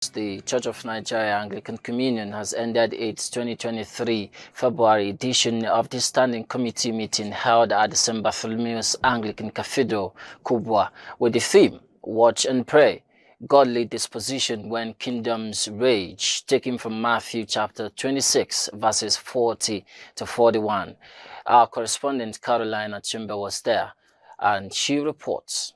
The Church of Nigeria Anglican Communion has ended its 2023 February edition of the Standing Committee meeting held at the St. Bartholomew's Anglican Cathedral, Kubwa, with the theme, Watch and Pray, Godly Disposition When Kingdoms Rage, taken from Matthew chapter 26, verses 40 to 41. Our correspondent Caroline Achimba was there, and she reports.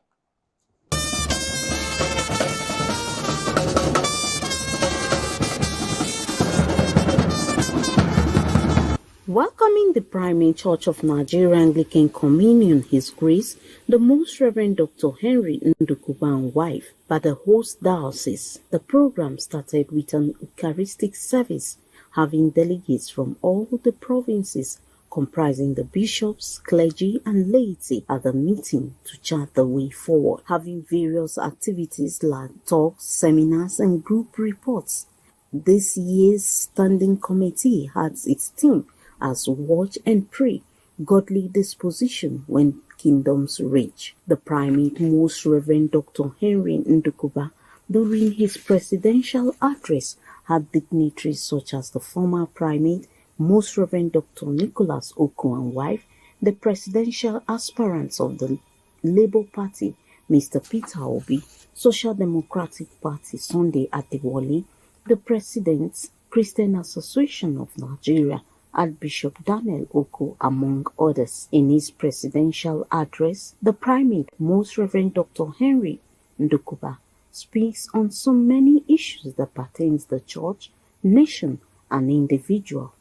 Welcoming the Primate Church of Nigeria Anglican Communion, His Grace, the Most Reverend Dr. Henry Ndukuba and wife, by the host diocese, the program started with an Eucharistic service, having delegates from all the provinces, comprising the bishops, clergy, and laity at the meeting to chart the way forward, having various activities like talks, seminars, and group reports. This year's Standing Committee had its theme as Watch and Pray, Godly Disposition When Kingdoms Rage. The Primate Most Reverend Dr. Henry Ndukuba, during his presidential address, had dignitaries such as the former Primate Most Reverend Dr. Nicholas Oku and wife, the presidential aspirants of the Labour Party, Mr. Peter Obi, Social Democratic Party Sunday Adewale, the President's Christian Association of Nigeria, Archbishop Daniel Oku, among others. In his presidential address, the Primate Most Reverend Dr. Henry Ndukuba speaks on so many issues that pertains the church, nation, and individual,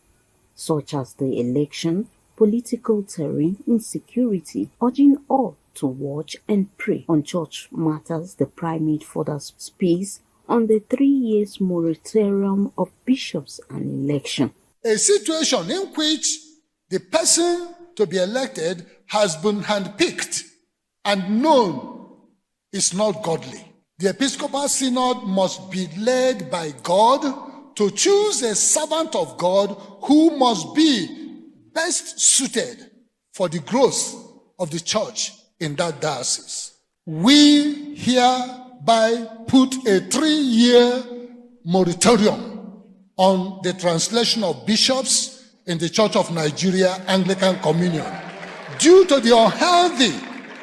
such as the election, political terrain, insecurity, urging all to watch and pray. On church matters, the Primate further speaks on the 3 years moratorium of bishops and election. A situation in which the person to be elected has been handpicked and known is not godly. The Episcopal Synod must be led by God to choose a servant of God who must be best suited for the growth of the church in that diocese. We hereby put a 3-year moratorium on the translation of bishops in the Church of Nigeria Anglican Communion due to the unhealthy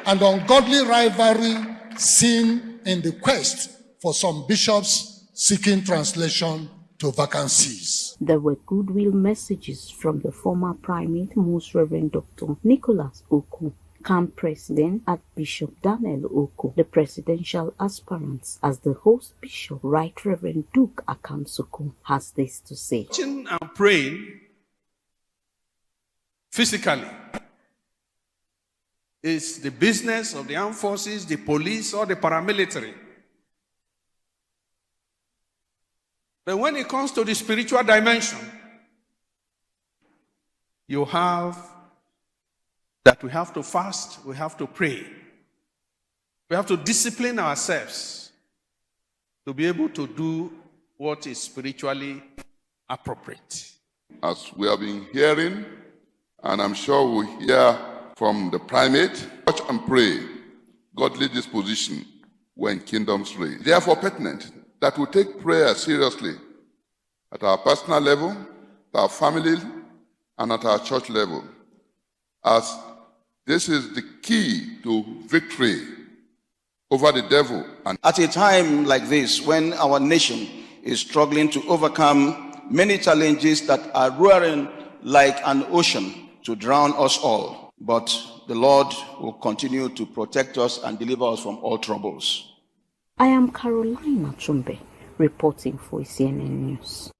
and ungodly rivalry seen in the quest for some bishops seeking translation to vacancies. There were goodwill messages from the former Primate Most Reverend Dr. Nicholas Oku, Camp President Archbishop Daniel Oku, the presidential aspirants, as the host bishop, Right Reverend Duke Akamsuku, has this to say. Watching and praying physically is the business of the armed forces, the police, or the paramilitary. But when it comes to the spiritual dimension, you have that we have to fast, we have to pray. We have to discipline ourselves to be able to do what is spiritually appropriate. As we have been hearing, and I'm sure we'll hear from the Primate, watch and pray, godly disposition when kingdoms rage. Therefore pertinent that we take prayer seriously at our personal level, at our family, and at our church level, as this is the key to victory over the devil. And at a time like this, when our nation is struggling to overcome many challenges that are roaring like an ocean to drown us all, but the Lord will continue to protect us and deliver us from all troubles. I am Caroline Achimba, reporting for ACNN News.